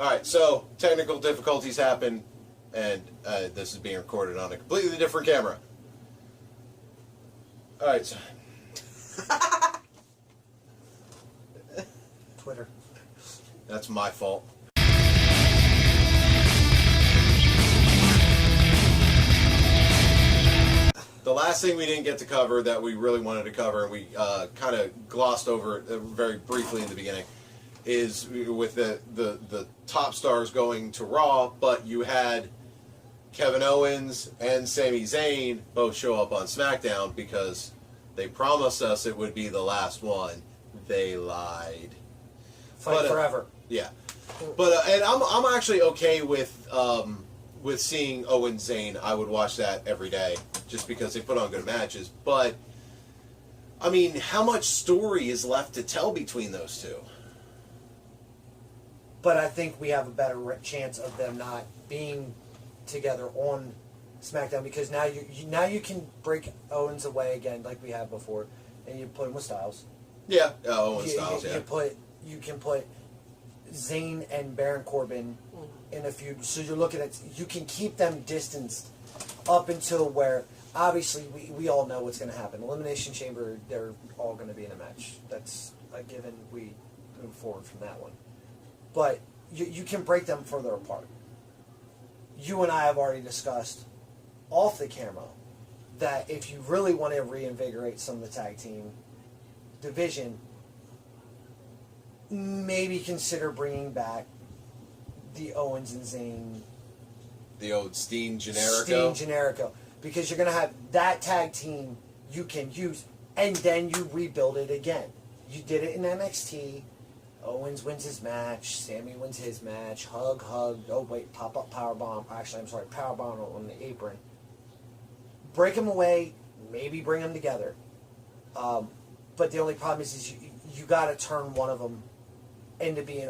Alright, so technical difficulties happen, and this is being recorded on a completely different camera. Alright, so... Twitter. That's my fault. The last thing we didn't get to cover that we really wanted to cover, and we kind of glossed over it very briefly in the beginning, is with the top stars going to Raw, but you had Kevin Owens and Sami Zayn both show up on SmackDown because they promised us it would be the last one. They lied. Fight forever. Yeah, but and I'm actually okay with seeing Owens Zayn. I would watch that every day just because they put on good matches. But I mean, how much story is left to tell between those two? But I think we have a better chance of them not being together on SmackDown because now you can break Owens away again like we have before, and you put him with Styles. Yeah, Owens Styles. You can put Zayn and Baron Corbin in a feud. So you're looking at, you can keep them distanced up until where, obviously, we all know what's going to happen. Elimination Chamber, they're all going to be in a match. That's a given. We move forward from that one. But you can break them further apart. You and I have already discussed off the camera that if you really want to reinvigorate some of the tag team division, maybe consider bringing back the Owens and Zayn. The old Steen Generico. Because you're going to have that tag team you can use, and then you rebuild it again. You did it in NXT. Owens wins his match. Sammy wins his match. Hug. Oh, wait, pop up powerbomb. Actually, I'm sorry, powerbomb on the apron. Break them away. Maybe bring them together. But the only problem is you got to turn one of them into being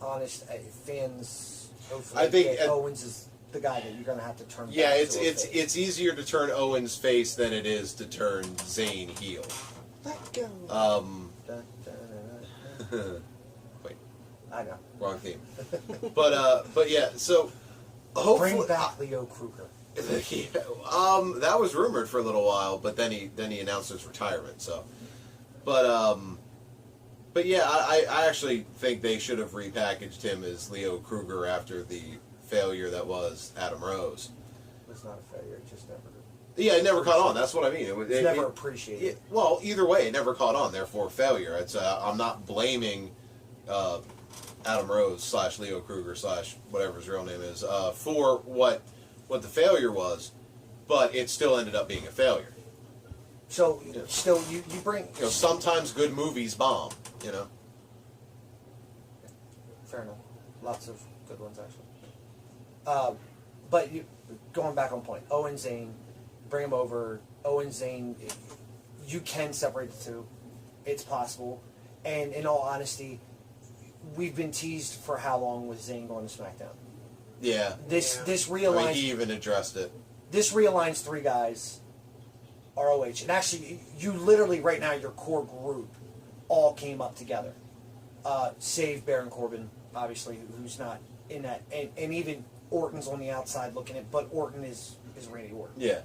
honest fans. Hopefully, I think Owens is the guy that you're going to have to turn. Yeah, it's easier to turn Owens face than it is to turn Zayn heel. Let go. Wait, I know. wrong theme. But yeah, so hopefully bring back Leo Kruger. Yeah, that was rumored for a little while, but then he announced his retirement. So, but yeah, I actually think they should have repackaged him as Leo Kruger after the failure that was Adam Rose. It's not a failure; it just never. Yeah, it never caught on. That's what I mean. It's never appreciated. Well, either way, it never caught on. Therefore, failure. It's I'm not blaming Adam Rose / Leo Kruger / whatever his real name is for what the failure was, but it still ended up being a failure. So, still, you bring... sometimes good movies bomb, Fair enough. Lots of good ones, actually. But going back on point, Owen Zayn, bring him over. Owen Zayn, you can separate the two. It's possible. And in all honesty, we've been teased for how long with Zayn going to SmackDown. Yeah. This realigns... I mean, he even addressed it. This realigns three guys, ROH. And actually, you literally, right now, your core group all came up together. Save Baron Corbin, obviously, who's not in that. And even Orton's on the outside looking at, but Orton is Randy Orton. Yeah.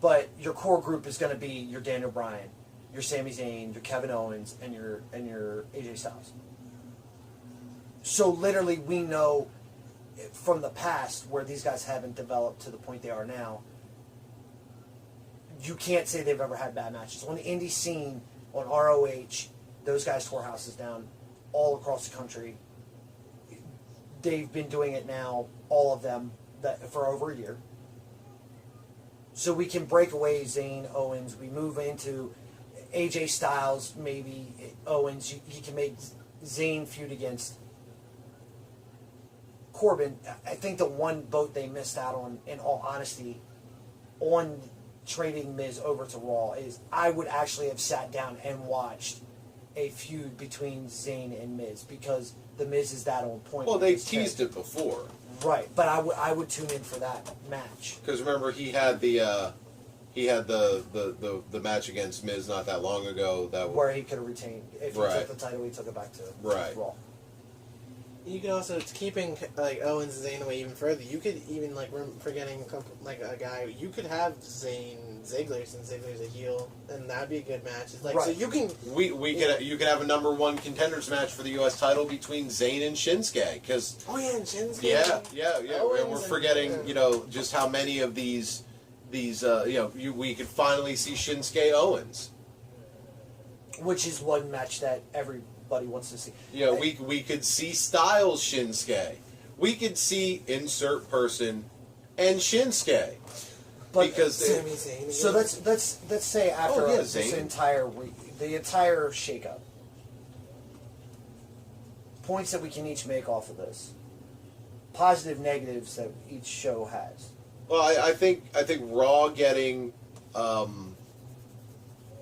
But your core group is going to be your Daniel Bryan, your Sami Zayn, your Kevin Owens, and your AJ Styles. So literally, we know from the past where these guys haven't developed to the point they are now. You can't say they've ever had bad matches on the indie scene, on ROH. Those guys tore houses down all across the country. They've been doing it now, all of them, for over a year. So we can break away Zayn, Owens. We move into AJ Styles, maybe Owens. You can make Zayn feud against Corbin. I think the one vote they missed out on, in all honesty, on trading Miz over to Raw is I would actually have sat down and watched a feud between Zayn and Miz because the Miz is that on point. Well, they teased it before. Right, but I would tune in for that match. Because remember, he had the match against Miz not that long ago. Where he could have retained. If he took the title, he took it back to Raw. You could also, it's keeping like Owens and Zayn away even further. You could even like forgetting like a guy. You could have Zayn Ziggler since Ziggler's a heel, and that'd be a good match. It's like so you can you could have a number one contenders match for the U.S. title between Zayn and Shinsuke because and Shinsuke. Yeah. And we're forgetting just how many of these we could finally see Shinsuke Owens, which is one match that everybody wants to see. Yeah, we could see Styles Shinsuke. We could see insert person and Shinsuke. But because Sami Zayn. So let's say after this Zayn. entire week, the entire shakeup, points that we can each make off of this, positive, negatives that each show has. Well, I think Raw getting, Raw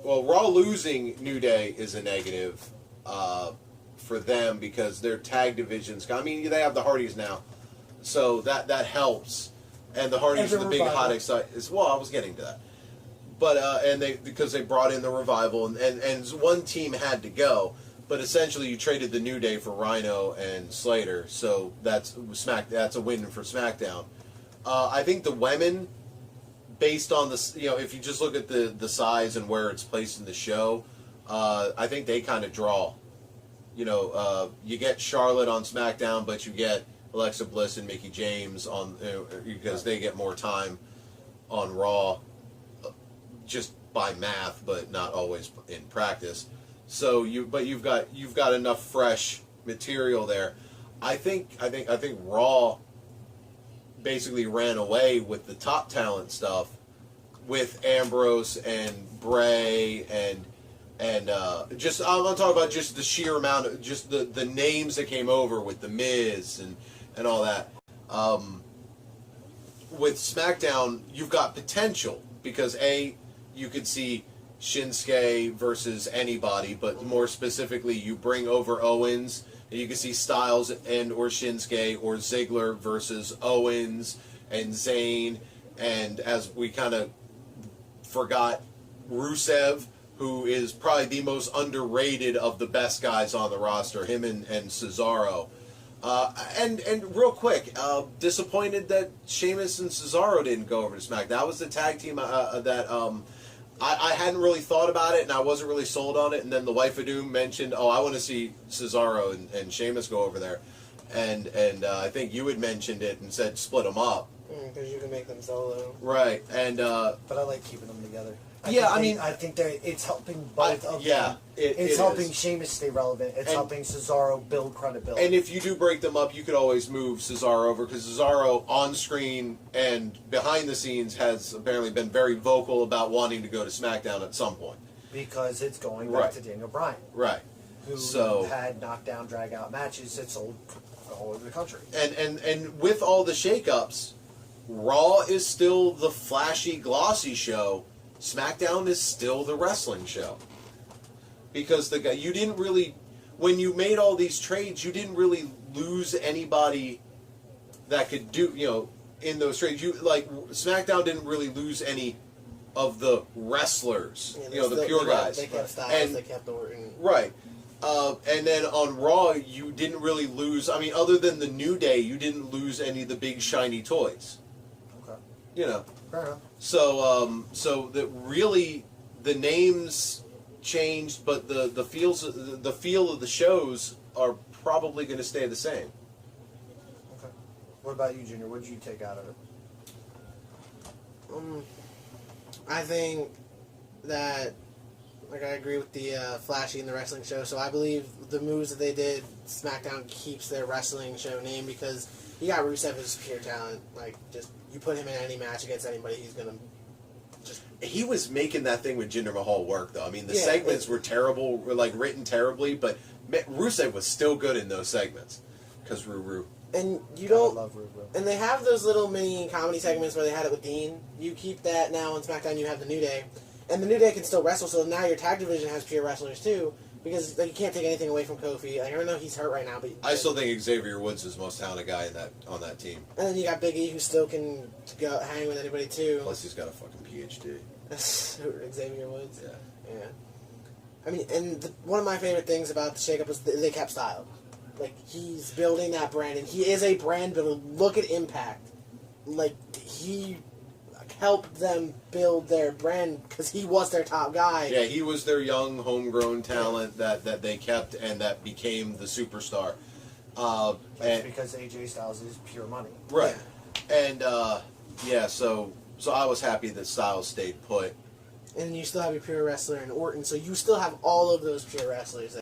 losing New Day is a negative for them because their tag divisions. I mean, they have the Hardys now, so that helps, and the Hardys are the big hot excitement. Well, I was getting to that, but because they brought in the Revival, and one team had to go. But essentially, you traded the New Day for Rhino and Slater, so that's a win for SmackDown. I think the women, based on this, if you just look at the size and where it's placed in the show, I think they kind of draw. You get Charlotte on SmackDown, but you get Alexa Bliss and Mickie James on because they get more time on Raw, just by math, but not always in practice. So you've got enough fresh material there. I think Raw basically ran away with the top talent stuff with Ambrose and Bray and just I'm talking about just the sheer amount of just the names that came over with the Miz and all that. With SmackDown, you've got potential because you could see Shinsuke versus anybody, but more specifically, you bring over Owens, and you can see Styles and or Shinsuke or Ziggler versus Owens and Zayn, and as we kind of forgot, Rusev, who is probably the most underrated of the best guys on the roster, him and Cesaro. And real quick, disappointed that Sheamus and Cesaro didn't go over to SmackDown. That was the tag team that I hadn't really thought about it, and I wasn't really sold on it. And then the wife of Doom mentioned, I want to see Cesaro and Sheamus go over there. And I think you had mentioned it and said split them up. Because you can make them solo. Right. And but I like keeping them together. I think it's helping both of them. It's helping Sheamus stay relevant. It's helping Cesaro build credibility. And if you do break them up, you could always move Cesaro over because Cesaro on screen and behind the scenes has apparently been very vocal about wanting to go to SmackDown at some point. Because it's going back to Daniel Bryan. Right. Who had knockdown, drag out matches that sold all over the country. And with all the shakeups, Raw is still the flashy, glossy show. SmackDown is still the wrestling show. Because you didn't really, when you made all these trades, you didn't really lose anybody that could do, in those trades. SmackDown didn't really lose any of the wrestlers, the pure guys. They kept Styles, they kept Orton. Right. And then on Raw, you didn't really lose, other than the New Day, you didn't lose any of the big shiny toys. Okay. Fair enough. So that really the names changed, but the feel of the shows are probably going to stay the same. Okay. What about you, Junior? What did you take out of it? I think that I agree with the flashy in the wrestling show. So I believe the moves that they did, SmackDown keeps their wrestling show name because you got Rusev as pure talent. You put him in any match against anybody, he's gonna just. He was making that thing with Jinder Mahal work, though. The segments were terrible, written terribly, but Rusev was still good in those segments because Ruru. And you don't. I love Ruru. And they have those little mini comedy segments where they had it with Dean. You keep that now on SmackDown. You have the New Day, and the New Day can still wrestle. So now your tag division has pure wrestlers too. Because you can't take anything away from Kofi. I don't know he's hurt right now, but I still think Xavier Woods is the most talented guy on that team. And then you got Big E, who still can go hang with anybody too. Plus, he's got a fucking PhD. Xavier Woods. Yeah. And one of my favorite things about the shakeup was they kept style. Like, he's building that brand, and he is a brand builder. Look at Impact. Like, he helped them build their brand because he was their top guy. Yeah, he was their young, homegrown talent that they kept and that became the superstar. That's because AJ Styles is pure money. Right. And, so I was happy that Styles stayed put. And you still have your pure wrestler in Orton, so you still have all of those pure wrestlers.